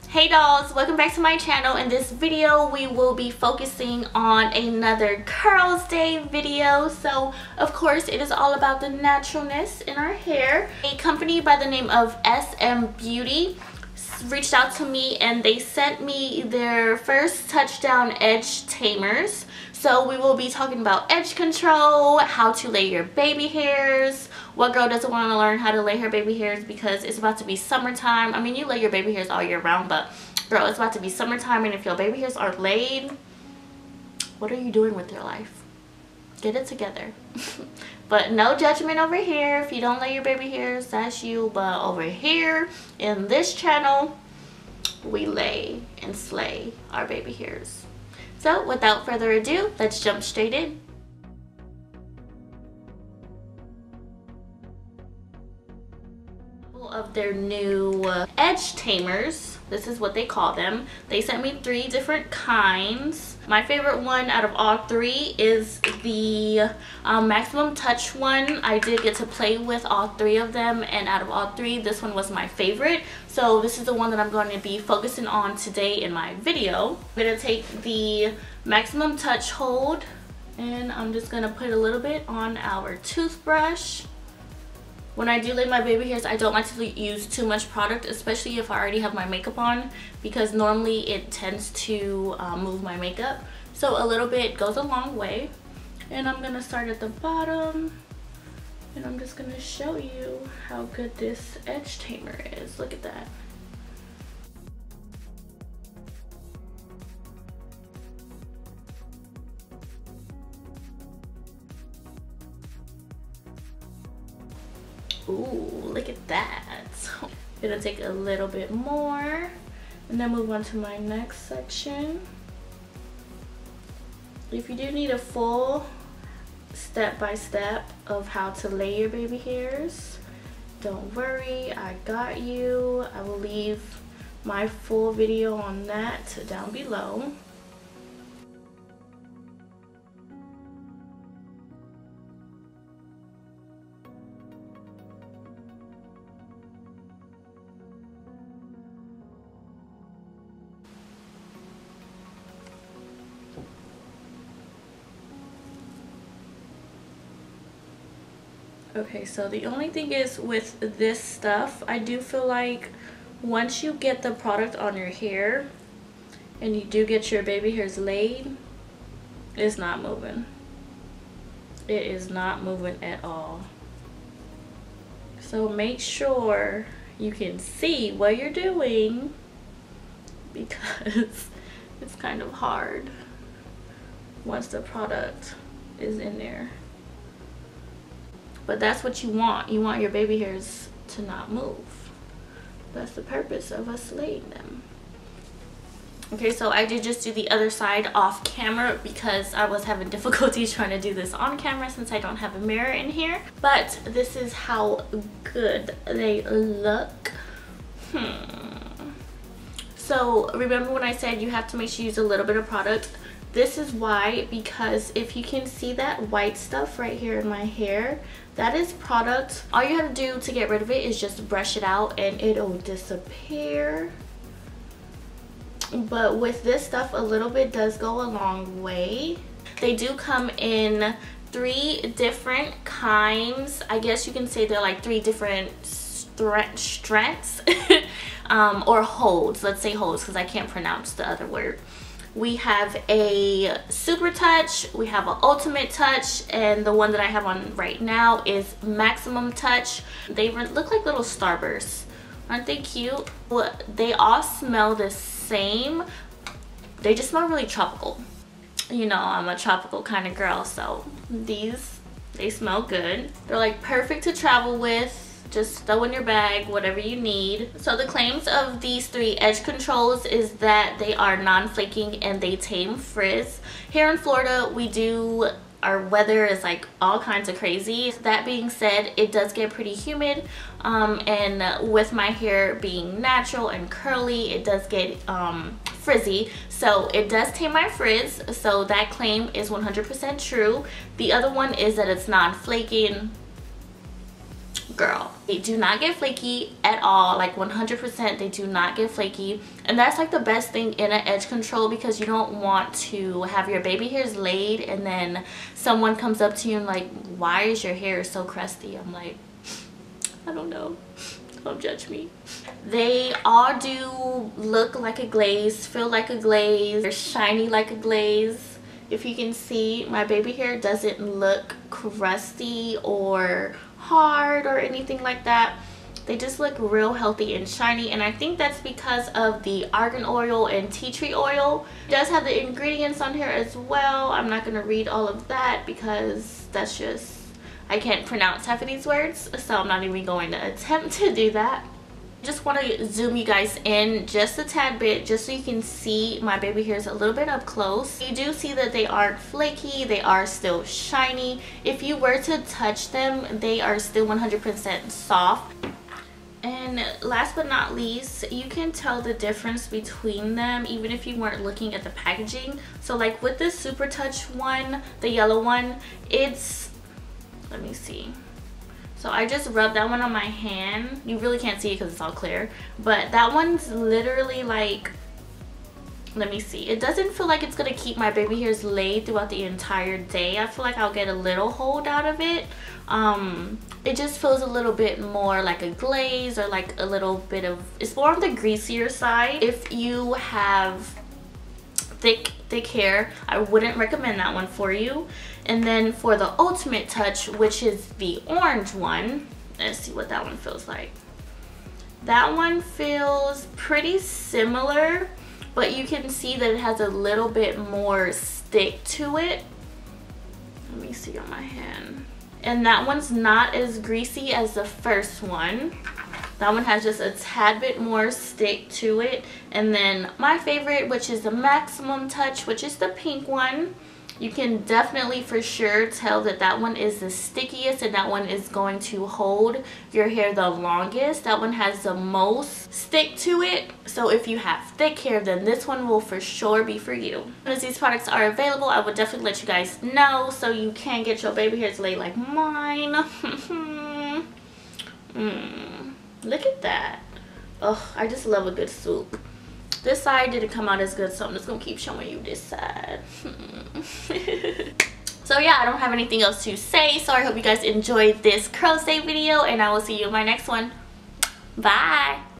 Hey dolls, welcome back to my channel. In this video we will be focusing on another Curls Day video. So of course it is all about the naturalness in our hair. A company by the name of SM Beauty reached out to me and they sent me their first Touchdown Edge Tamers. So we will be talking about edge control, how to lay your baby hairs. What girl doesn't want to learn how to lay her baby hairs because it's about to be summertime? I mean, you lay your baby hairs all year round, but girl, it's about to be summertime, and if your baby hairs aren't laid, what are you doing with your life? Get it together. But no judgment over here. If you don't lay your baby hairs, that's you. But over here in this channel, we lay and slay our baby hairs. So without further ado, let's jump straight in. Of their new edge tamers, this is what they call them. They sent me 3 different kinds. My favorite one out of all 3 is the maximum touch one. I did get to play with all 3 of them, and out of all 3, this one was my favorite. So this is the one that I'm going to be focusing on today in my video. I'm going to take the maximum touch hold and I'm just going to put a little bit on our toothbrush. When I do lay my baby hairs, I don't like to use too much product, especially if I already have my makeup on, because normally it tends to move my makeup. So a little bit goes a long way. And I'm going to start at the bottom, and I'm just going to show you how good this edge tamer is. Look at that. Ooh, look at that. I'm gonna take a little bit more and then move on to my next section. If you do need a full step-by-step of how to lay your baby hairs, don't worry, I got you. I will leave my full video on that down below. Okay, so the only thing is with this stuff, I do feel like once you get the product on your hair and you do get your baby hairs laid, it's not moving. It is not moving at all. So make sure you can see what you're doing, because it's kind of hard once the product is in there. But that's what you want. You want your baby hairs to not move. That's the purpose of us laying them. Okay, so I did just do the other side off camera because I was having difficulty trying to do this on camera since I don't have a mirror in here. But this is how good they look. So remember when I said you have to make sure you use a little bit of product? This is why, because if you can see that white stuff right here in my hair, that is product. All you have to do to get rid of it is just brush it out and it'll disappear. But with this stuff, a little bit does go a long way. They do come in 3 different kinds. I guess you can say they're like 3 different strengths or holds. Let's say holds because I can't pronounce the other word. We have a super touch, we have an ultimate touch, and the one that I have on right now is maximum touch. They look like little starbursts. Aren't they cute? Well, they all smell the same. They just smell really tropical. You know, I'm a tropical kind of girl, so these, they smell good. They're like perfect to travel with. Just throw in your bag whatever you need. So the claims of these 3 edge controls is that they are non-flaking and they tame frizz. Here in Florida, our weather is like all kinds of crazy. That being said, it does get pretty humid, and with my hair being natural and curly, it does get frizzy. So it does tame my frizz, so that claim is 100% true. The other one is that it's non-flaking. girl, they do not get flaky at all. Like 100% they do not get flaky. And that's like the best thing in an edge control, because you don't want to have your baby hairs laid and then someone comes up to you and like, why is your hair so crusty? I'm like, I don't know, don't judge me. They all do look like a glaze, feel like a glaze, they're shiny like a glaze. If you can see, my baby hair doesn't look crusty or hard or anything like that. They just look real healthy and shiny, and I think that's because of the argan oil and tea tree oil. It does have the ingredients on here as well. I'm not going to read all of that because that's just, I can't pronounce half of these words, so I'm not even going to attempt to do that. Just want to zoom you guys in just a tad bit just so you can see my baby hairs a little bit up close. You do see that they aren't flaky, they are still shiny. If you were to touch them, they are still 100% soft. And last but not least, you can tell the difference between them even if you weren't looking at the packaging. So like with this Super Touch one, the yellow one, it's, let me see. So I just rubbed that one on my hand. You really can't see it because it's all clear. But that one's literally like, let me see. It doesn't feel like it's going to keep my baby hairs laid throughout the entire day. I feel like I'll get a little hold out of it. It just feels a little bit more like a glaze, or like a little bit of, it's more on the greasier side. If you have thick hair, I wouldn't recommend that one for you. And then for the Ultimate Touch, which is the orange one, let's see what that one feels like. That one feels pretty similar, but you can see that it has a little bit more stick to it. Let me see on my hand. And that one's not as greasy as the first one. That one has just a tad bit more stick to it. And then my favorite, which is the Maximum Touch, which is the pink one. You can definitely for sure tell that that one is the stickiest, and that one is going to hold your hair the longest. That one has the most stick to it. So if you have thick hair, then this one will for sure be for you. As these products are available, I would definitely let you guys know so you can get your baby hairs laid like mine. Look at that. Oh, I just love a good swoop. This side didn't come out as good, so I'm just gonna keep showing you this side. So yeah, I don't have anything else to say, so I hope you guys enjoyed this curl day video, and I will see you in my next one. Bye.